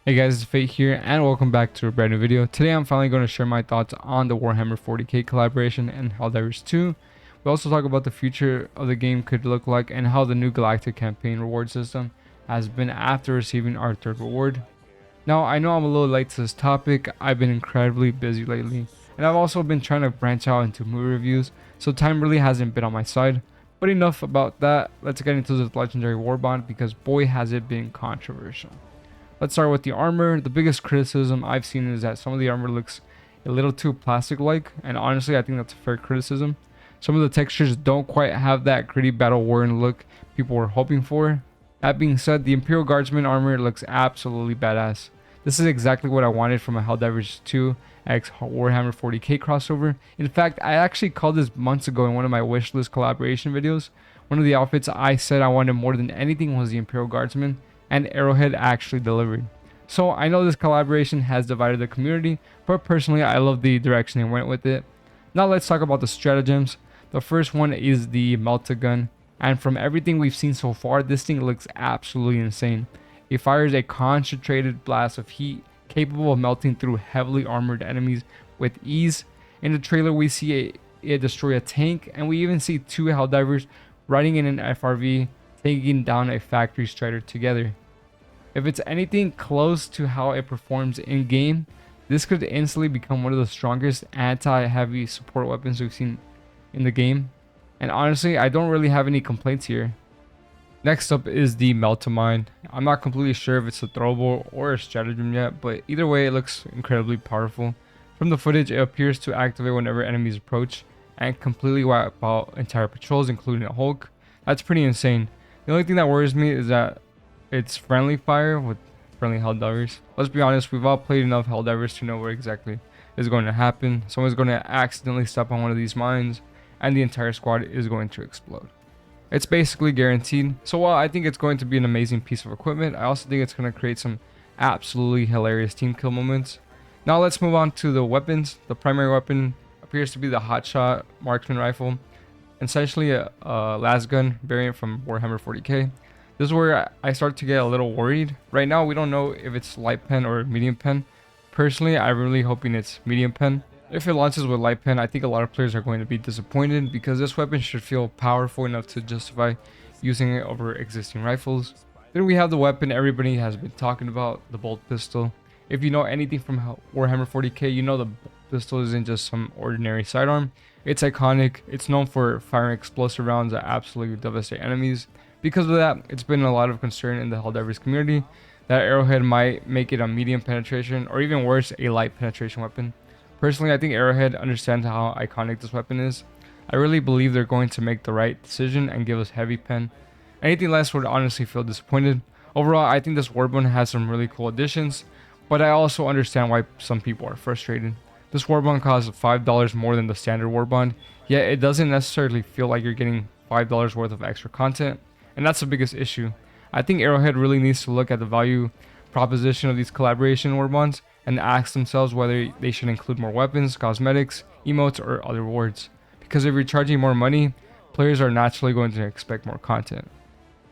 Hey guys, it's Fate here and welcome back to a brand new video. Today I'm finally going to share my thoughts on the Warhammer 40k collaboration and Helldivers 2. We also talk about the future of the game could look like and how the new Galactic campaign reward system has been after receiving our third reward. Now I know I'm a little late to this topic. I've been incredibly busy lately and I've also been trying to branch out into movie reviews, so time really hasn't been on my side. But enough about that, let's get into this legendary Warbond because boy has it been controversial. Let's start with the armor. The biggest criticism I've seen is that some of the armor looks a little too plastic-like, and honestly I think that's a fair criticism. Some of the textures don't quite have that gritty battle-worn look people were hoping for. That being said, the Imperial Guardsman armor looks absolutely badass. This is exactly what I wanted from a Helldivers 2 x Warhammer 40k crossover. In fact, I actually called this months ago in one of my wishlist collaboration videos. One of the outfits I said I wanted more than anything was the Imperial Guardsman, and Arrowhead actually delivered. So I know this collaboration has divided the community, but personally I love the direction they went with it. Now let's talk about the stratagems. The first one is the Melt-A-Gun, and from everything we've seen so far, this thing looks absolutely insane. It fires a concentrated blast of heat capable of melting through heavily armored enemies with ease. In the trailer we see it destroy a tank, and we even see two Helldivers riding in an FRV taking down a factory strider together. If it's anything close to how it performs in game, this could instantly become one of the strongest anti-heavy support weapons we've seen in the game, and honestly I don't really have any complaints here. Next up is the Melt-A-Mine. I'm not completely sure if it's a throwable or a stratagem yet, but either way it looks incredibly powerful. From the footage it appears to activate whenever enemies approach and completely wipe out entire patrols including a Hulk. That's pretty insane. The only thing that worries me is that it's friendly fire with friendly Helldivers. Let's be honest, we've all played enough Helldivers to know what exactly is going to happen. Someone's going to accidentally step on one of these mines and the entire squad is going to explode. It's basically guaranteed. So while I think it's going to be an amazing piece of equipment, I also think it's going to create some absolutely hilarious team kill moments. Now let's move on to the weapons. The primary weapon appears to be the Hotshot Marksman Rifle, essentially a lasgun variant from Warhammer 40k. This is where I start to get a little worried. Right now we don't know if it's light pen or medium pen. Personally I'm really hoping it's medium pen. If it launches with light pen, I think a lot of players are going to be disappointed because this weapon should feel powerful enough to justify using it over existing rifles. Then we have the weapon everybody has been talking about, the bolt pistol. If you know anything from Warhammer 40k, you know the bolt pistol isn't just some ordinary sidearm. It's iconic. It's known for firing explosive rounds that absolutely devastate enemies. Because of that, it's been a lot of concern in the Helldivers community that Arrowhead might make it a medium penetration or even worse, a light penetration weapon. Personally, I think Arrowhead understands how iconic this weapon is. I really believe they're going to make the right decision and give us heavy pen. Anything less would honestly feel disappointed. Overall, I think this Warbond has some really cool additions, but I also understand why some people are frustrated. This Warbond costs $5 more than the standard Warbond, yet it doesn't necessarily feel like you're getting $5 worth of extra content, and that's the biggest issue. I think Arrowhead really needs to look at the value proposition of these collaboration Warbonds and ask themselves whether they should include more weapons, cosmetics, emotes, or other rewards. Because if you're charging more money, players are naturally going to expect more content.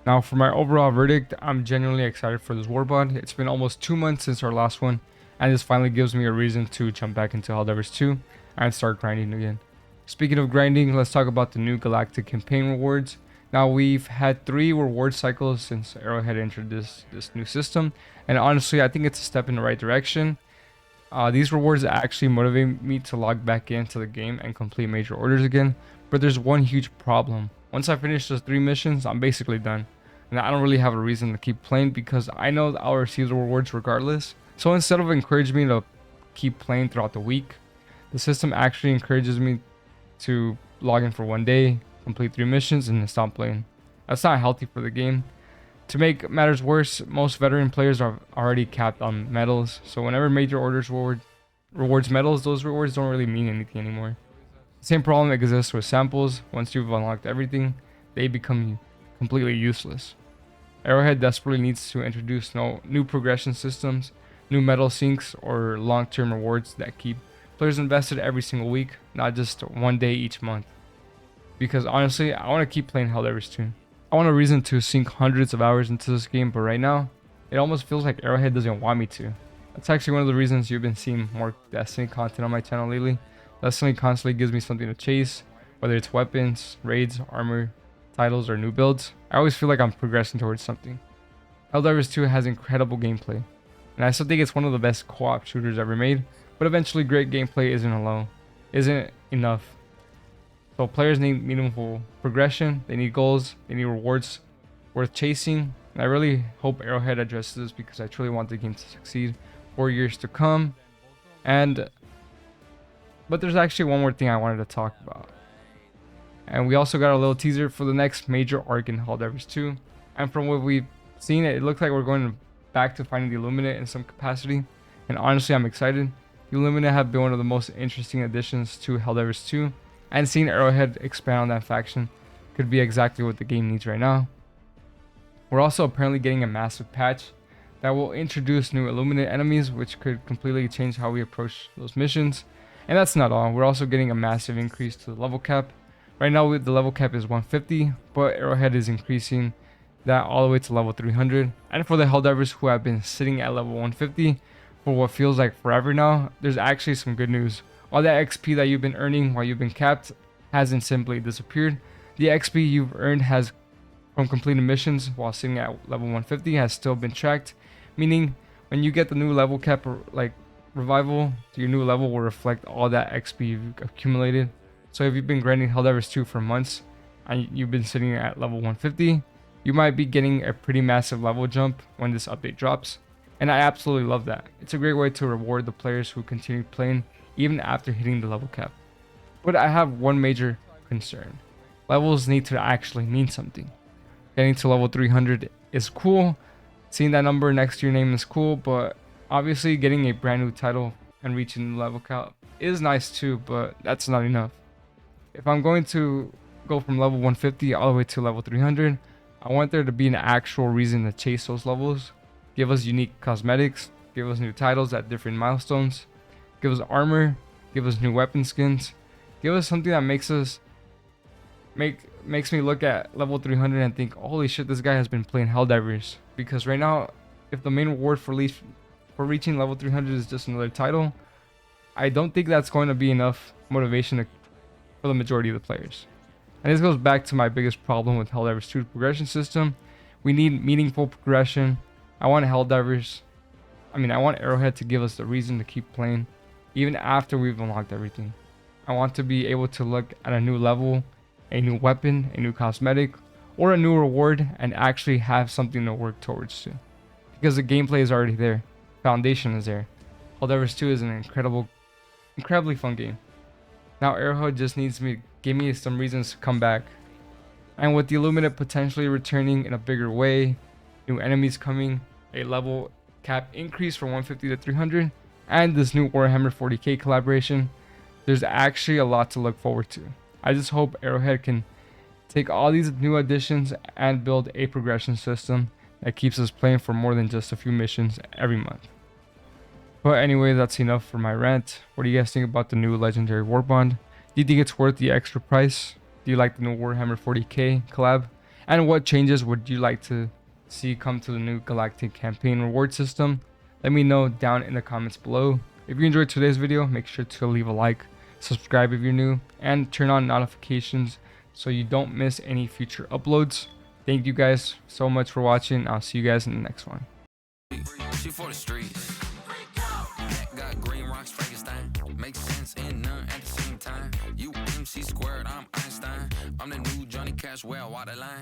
Now for my overall verdict, I'm genuinely excited for this Warbond. It's been almost 2 months since our last one, and this finally gives me a reason to jump back into Helldivers 2 and start grinding again. Speaking of grinding, let's talk about the new Galactic campaign rewards. Now we've had 3 reward cycles since Arrowhead entered this new system, and honestly I think it's a step in the right direction. These rewards actually motivate me to log back into the game and complete major orders again, but there's one huge problem. Once I finish those 3 missions, I'm basically done, and I don't really have a reason to keep playing because I know I'll receive the rewards regardless. So instead of encouraging me to keep playing throughout the week, the system actually encourages me to log in for 1 day, complete 3 missions, and then stop playing. That's not healthy for the game. To make matters worse, most veteran players are already capped on medals, so whenever major orders rewards medals, those rewards don't really mean anything anymore. The same problem exists with samples. Once you've unlocked everything, they become completely useless. Arrowhead desperately needs to introduce new progression systems, new medal syncs, or long-term rewards that keep players invested every single week, not just 1 day each month. Because honestly, I want to keep playing Helldivers 2. I want a reason to sink hundreds of hours into this game, but right now, it almost feels like Arrowhead doesn't want me to. That's actually one of the reasons you've been seeing more Destiny content on my channel lately. Destiny constantly gives me something to chase, whether it's weapons, raids, armor, titles, or new builds. I always feel like I'm progressing towards something. Helldivers 2 has incredible gameplay, and I still think it's one of the best co-op shooters ever made, but eventually great gameplay isn't enough. So players need meaningful progression, they need goals, they need rewards worth chasing, and I really hope Arrowhead addresses this because I truly want the game to succeed for years to come. But there's actually one more thing I wanted to talk about. And we also got a little teaser for the next major arc in Helldivers 2. And from what we've seen, it looks like we're going back to finding the Illuminate in some capacity. And honestly, I'm excited. The Illuminate have been one of the most interesting additions to Helldivers 2. And seeing Arrowhead expand on that faction could be exactly what the game needs right now. We're also apparently getting a massive patch that will introduce new Illuminate enemies, which could completely change how we approach those missions. And that's not all. We're also getting a massive increase to the level cap. Right now, the level cap is 150, but Arrowhead is increasing that all the way to level 300. And for the Helldivers who have been sitting at level 150 for what feels like forever now, there's actually some good news. All that XP that you've been earning while you've been capped hasn't simply disappeared. The XP you've earned has from completing missions while sitting at level 150 has still been tracked, meaning when you get the new level cap like revival, your new level will reflect all that XP you've accumulated. So if you've been grinding Helldivers 2 for months and you've been sitting at level 150, you might be getting a pretty massive level jump when this update drops. And I absolutely love that. It's a great way to reward the players who continue playing even after hitting the level cap. But I have one major concern. Levels need to actually mean something. Getting to level 300 is cool. Seeing that number next to your name is cool, but obviously getting a brand new title and reaching the level cap is nice too, but that's not enough. If I'm going to go from level 150 all the way to level 300, I want there to be an actual reason to chase those levels. Give us unique cosmetics, give us new titles at different milestones, give us armor, give us new weapon skins, give us something that makes me look at level 300 and think, holy shit, this guy has been playing Helldivers. Because right now, if the main reward for reaching level 300 is just another title, I don't think that's going to be enough motivation for the majority of the players. And this goes back to my biggest problem with Helldivers 2's progression system. We need meaningful progression. I want Arrowhead to give us the reason to keep playing, even after we've unlocked everything. I want to be able to look at a new level, a new weapon, a new cosmetic, or a new reward and actually have something to work towards to. Because the gameplay is already there. Foundation is there. Helldivers 2 is an incredibly fun game. Now Arrowhead just needs to give me some reasons to come back. And with the Illuminate potentially returning in a bigger way, new enemies coming, a level cap increase from 150 to 300, and this new Warhammer 40k collaboration, there's actually a lot to look forward to. I just hope Arrowhead can take all these new additions and build a progression system that keeps us playing for more than just a few missions every month. But anyway, that's enough for my rant. What do you guys think about the new legendary Warbond? Do you think it's worth the extra price? Do you like the new Warhammer 40k collab? And what changes would you like to see come to the new Galactic campaign reward system? Let me know down in the comments below. If you enjoyed today's video, make sure to leave a like, subscribe if you're new, and turn on notifications so you don't miss any future uploads. Thank you guys so much for watching. I'll see you guys in the next one. She for the streets. Got green rocks, Frankenstein. Makes sense and none at the same time. You MC squared, I'm Einstein. I'm the new Johnny Cash, well, waterline.